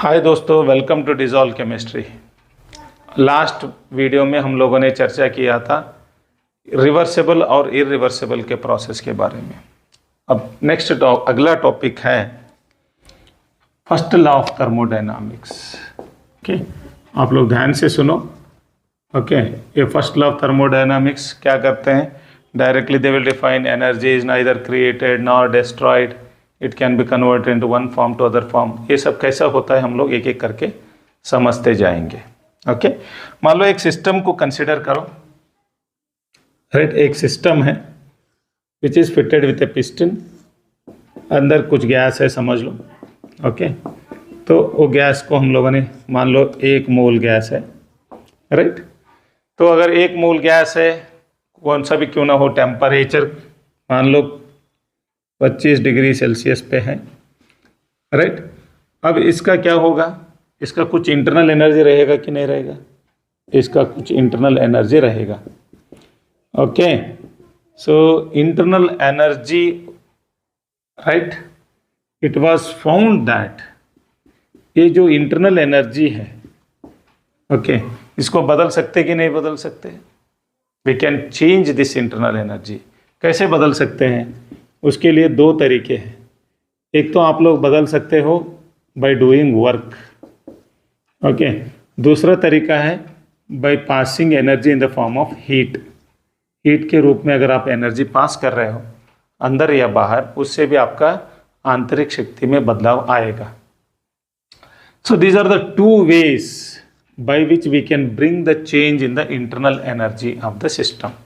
हाय दोस्तों, welcome to dissolve chemistry. Last video में हम लोगों ने चर्चा किया था रिवर्सिबल और इरिवर्सिबल के प्रोसेस के बारे में। अब नेक्स्ट अगला टॉपिक है first law of thermodynamics. Okay, आप लोग ध्यान से सुनो। ओके, ये फर्स्ट लॉ ऑफ थर्मोडायनामिक्स क्या करते हैं? Directly they will define energy is neither created nor destroyed, it can be converted into one form to other form. ये सब कैसा होता है हम लोग एक एक करके समझते जाएंगे। ओके, मान लो एक सिस्टम को कंसिडर करो। राइट, एक सिस्टम है which is fitted with A piston. अंदर कुछ गैस है समझ लो। ओके, तो वो गैस को हम लोगों ने मान लो 1 मोल गैस है। राइट, तो अगर 1 मोल गैस है, कौन सा भी क्यों ना हो, टेम्परेचर मान लो 25 डिग्री सेल्सियस पे है। राइट, अब इसका क्या होगा? इसका कुछ इंटरनल एनर्जी रहेगा कि नहीं रहेगा? इसका कुछ इंटरनल एनर्जी रहेगा। Okay, so internal energy, right, it was found that ये जो इंटरनल एनर्जी है, ओके, इसको बदल सकते कि नहीं बदल सकते? We can change this internal energy. कैसे बदल सकते हैं? उसके लिए 2 तरीके हैं। एक तो आप लोग बदल सकते हो बाय डूइंग वर्क। ओके, दूसरा तरीका है by passing energy in the form of heat. Heat के रूप में अगर आप एनर्जी पास कर रहे हो अंदर या बाहर, उससे भी आपका आंतरिक शक्ति में बदलाव आएगा। So these are the 2 ways by which we can bring the change in the internal energy of the system.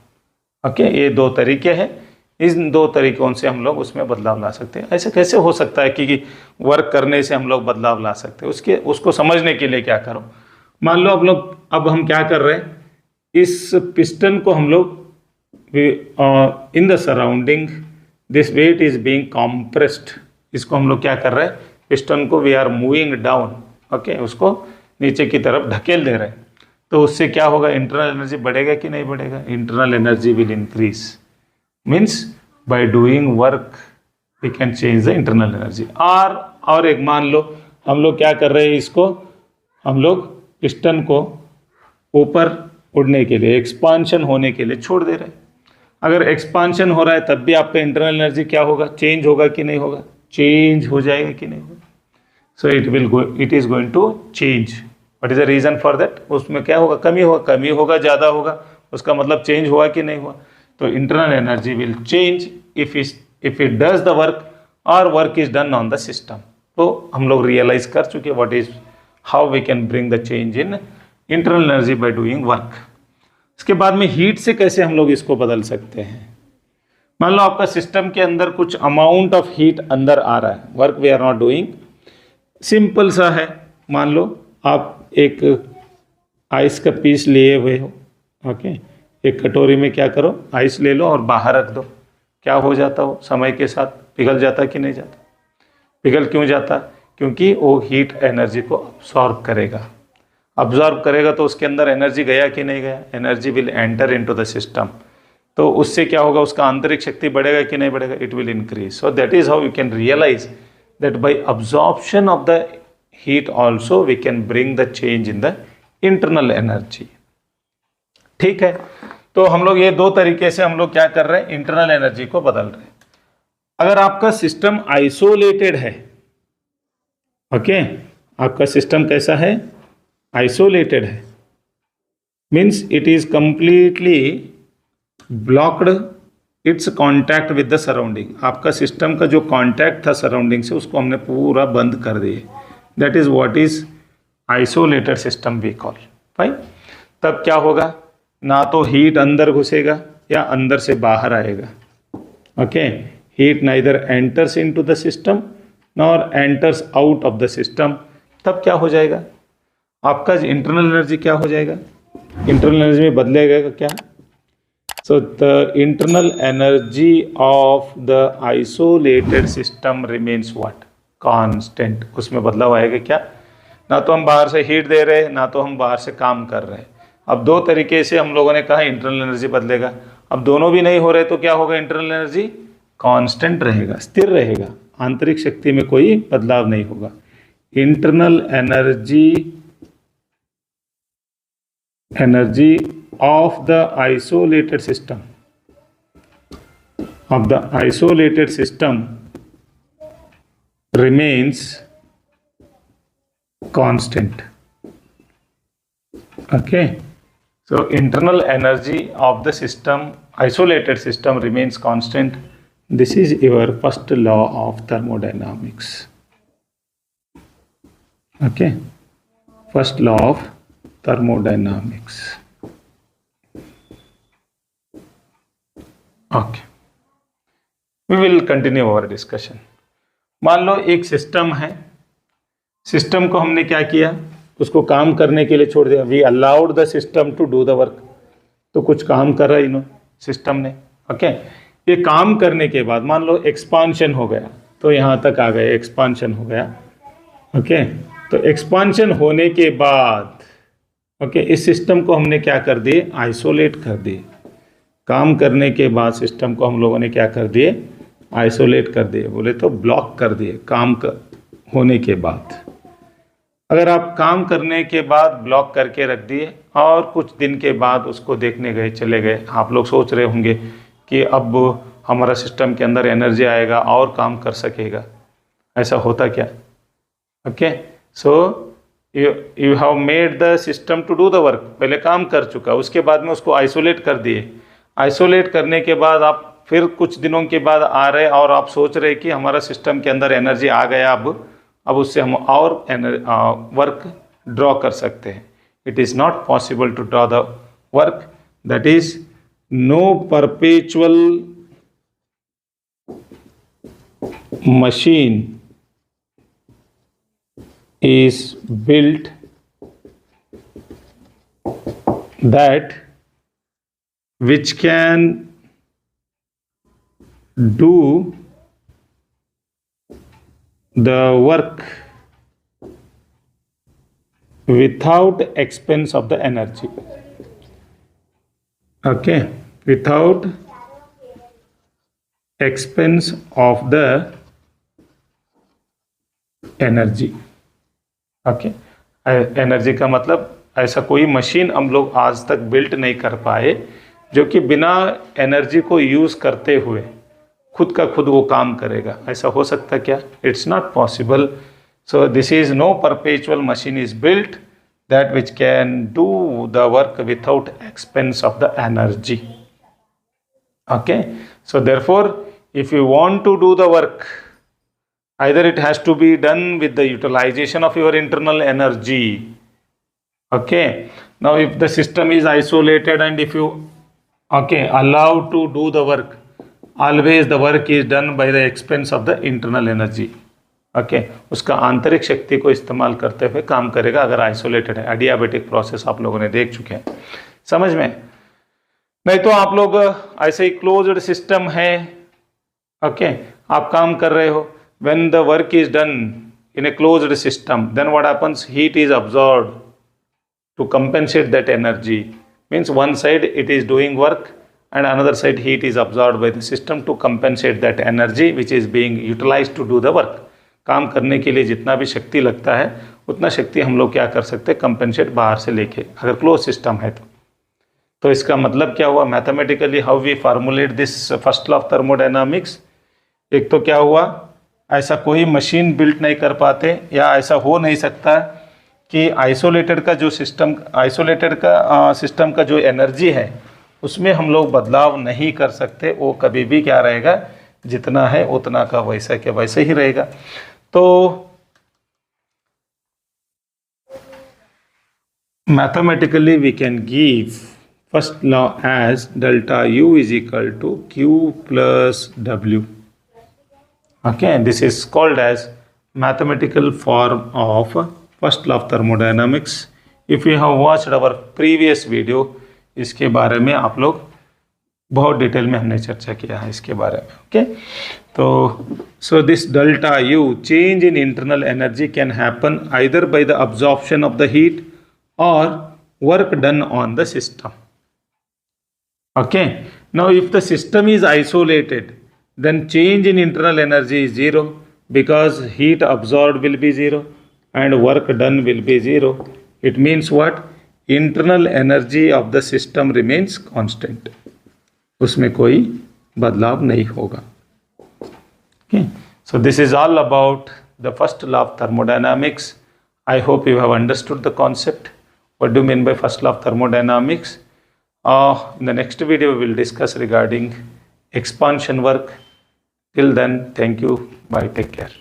Okay, ये 2 तरीके हैं। इन 2 तरीकों से हम लोग उसमें बदलाव ला सकते हैं। ऐसे कैसे हो सकता है कि वर्क करने से हम लोग बदलाव ला सकते हैं? उसको समझने के लिए क्या करो, मान लो अब हम क्या कर रहे हैं, इस पिस्टन को हम लोग in the surrounding this weight is being compressed. इसको हम लोग क्या कर रहे हैं? पिस्टन को we are moving down. Okay, उसको नीचे की तरफ ढकेल दे रहे हैं। तो उससे क्या होगा? इंटरनल एनर्जी बढ़ेगा कि नहीं बढ़ेगा? Internal energy will increase. Means by doing work we can change the internal energy. और एक मान लो हम लोग क्या कर रहे हैं, इसको हम लोग पिस्टन को ऊपर उड़ने के लिए, एक्सपांशन होने के लिए छोड़ दे रहे हैं। अगर एक्सपांशन हो रहा है तब भी आपका इंटरनल एनर्जी क्या होगा? चेंज होगा कि नहीं होगा? चेंज हो जाएगा कि नहीं होगा? So it is going to change. What is the reason for that? उसमें क्या होगा? कमी होगा ज़्यादा होगा, उसका मतलब चेंज हुआ कि नहीं हुआ? तो internal energy will change if it does the work or work is done on the system. तो हम लोग रियलाइज कर चुके what is how we can bring the change in internal energy by doing work. इसके बाद में heat से कैसे हम लोग इसको बदल सकते हैं? मान लो आपका सिस्टम के अंदर कुछ अमाउंट ऑफ हीट अंदर आ रहा है, work we are not doing. Simple सा है, मान लो आप एक आइस का पीस लिए हुए हो। ओके, एक कटोरी में क्या करो, आइस ले लो और बाहर रख दो। क्या हो जाता हो? समय के साथ पिघल जाता कि नहीं जाता? पिघल क्यों जाता? क्योंकि वो हीट एनर्जी को अब्सॉर्ब करेगा तो उसके अंदर एनर्जी गया कि नहीं गया? Energy will enter into the system. तो उससे क्या होगा? उसका आंतरिक शक्ति बढ़ेगा कि नहीं बढ़ेगा? It will increase. So that is how you can realize that by absorption of the heat also we can bring the change in the internal energy. ठीक है, तो हम लोग ये 2 तरीके से हम लोग क्या कर रहे हैं? इंटरनल एनर्जी को बदल रहे हैं। अगर आपका सिस्टम आइसोलेटेड है, ओके, आपका सिस्टम कैसा है? आइसोलेटेड है, means it is completely blocked it's contact with the surrounding. आपका सिस्टम का जो कॉन्टैक्ट था सराउंडिंग से, उसको हमने पूरा बंद कर दिया। That is what is isolated system we call. Fine, तब क्या होगा? ना तो हीट अंदर घुसेगा या अंदर से बाहर आएगा। Okay, heat neither enters into the system nor enters out of the system. तब क्या हो जाएगा? आपका इंटरनल एनर्जी क्या हो जाएगा? इंटरनल एनर्जी में बदलेगा क्या? So the internal energy of the isolated system remains what? Constant. उसमें बदलाव आएगा क्या? ना तो हम बाहर से हीट दे रहे हैं, ना तो हम बाहर से काम कर रहे हैं। अब 2 तरीके से हम लोगों ने कहा इंटरनल एनर्जी बदलेगा। अब दोनों भी नहीं हो रहे तो क्या होगा? इंटरनल एनर्जी कांस्टेंट रहेगा, स्थिर रहेगा, आंतरिक शक्ति में कोई बदलाव नहीं होगा। internal energy of the isolated system remains constant. Okay, so internal energy of the isolated system remains constant. This is your first law of thermodynamics. Okay, first law of thermodynamics. Okay, we will continue our discussion. मान लो एक system है, system को हमने क्या किया, उसको काम करने के लिए छोड़ दिया. We allowed the system to do the work. तो कुछ काम कर रहा है सिस्टम ने. ओके, ये काम करने के बाद मान लो एक्सपांशन हो गया, तो यहाँ तक आ गए, एक्सपांशन हो गया. ओके, तो एक्सपांशन होने के बाद ओके, इस सिस्टम को हमने क्या कर दिए, आइसोलेट कर दिए. काम करने के बाद सिस्टम को हम लोगों ने क्या कर दिए, आइसोलेट कर दिए, बोले तो ब्लॉक कर दिए. काम होने के बाद अगर आप काम करने के बाद ब्लॉक करके रख दिए और कुछ दिन के बाद उसको देखने गए, चले गए, आप लोग सोच रहे होंगे कि अब हमारा सिस्टम के अंदर एनर्जी आएगा और काम कर सकेगा. ऐसा होता क्या? Okay, so you have made the system to do the work. पहले काम कर चुका, उसके बाद में उसको आइसोलेट कर दिए. आइसोलेट करने के बाद आप फिर कुछ दिनों के बाद आ रहे और आप सोच रहे कि हमारा सिस्टम के अंदर एनर्जी आ गया, अब उससे हम और वर्क ड्रॉ कर सकते हैं. It is not possible to draw the work. That is no perpetual machine is built that which can do the work without expense of the energy. Okay, without expense of the energy. Okay, energy का मतलब ऐसा कोई machine हम लोग आज तक built नहीं कर पाए जो कि बिना एनर्जी को यूज़ करते हुए खुद का खुद वो काम करेगा. ऐसा हो सकता क्या? It's not possible. So this is no perpetual machine is built that which can do the work without expense of the energy. Okay, so therefore if you want to do the work, either it has to be done with the utilization of your internal energy. Okay, now if the system is isolated and if you allow to do the work, always the work is done by the expense of the internal energy. Okay, उसका आंतरिक शक्ति को इस्तेमाल करते हुए काम करेगा अगर आइसोलेटेड है. एडियाबेटिक प्रोसेस आप लोगों ने देख चुके हैं, समझ में? नहीं तो आप लोग ऐसे ही क्लोज्ड सिस्टम है. ओके, आप काम कर रहे हो. When the work is done in a closed system, then what happens? Heat is absorbed to compensate that energy. Means one side it is doing work and another side heat is absorbed by the system to compensate that energy which is being utilized to do the work. काम करने के लिए जितना भी शक्ति लगता है उतना शक्ति हम लोग क्या कर सकते हैं, कंपेंसेट बाहर से लेके, अगर क्लोज सिस्टम है तो इसका मतलब क्या हुआ? Mathematically how we formulate this first law of thermodynamics. एक तो क्या हुआ, ऐसा कोई मशीन बिल्ट नहीं कर पाते या ऐसा हो नहीं सकता कि आइसोलेटेड का जो सिस्टम, सिस्टम का जो एनर्जी है उसमें हम लोग बदलाव नहीं कर सकते. वो कभी भी क्या रहेगा, जितना है उतना का वैसा के वैसे ही रहेगा. तो mathematically we can give first law as delta U is equal to Q plus W. Okay, this is called as mathematical form of first law of thermodynamics. If you have watched our previous video, इसके बारे में आप लोग बहुत detail में हमने चर्चा किया है इसके बारे में. ओके, तो so this delta U change in internal energy can happen either by the absorption of the heat or work done on the system. Okay, now if the system is isolated, then change in internal energy is zero because heat absorbed will be zero. and work done will be zero. It means what? Internal energy of the system remains constant. उसमें कोई बदलाव नहीं होगा. Okay. So this is all about the first law of thermodynamics. I hope you have understood the concept. What do you mean by first law of thermodynamics? In the next video, we will discuss regarding expansion work. Till then, thank you. Bye. Take care.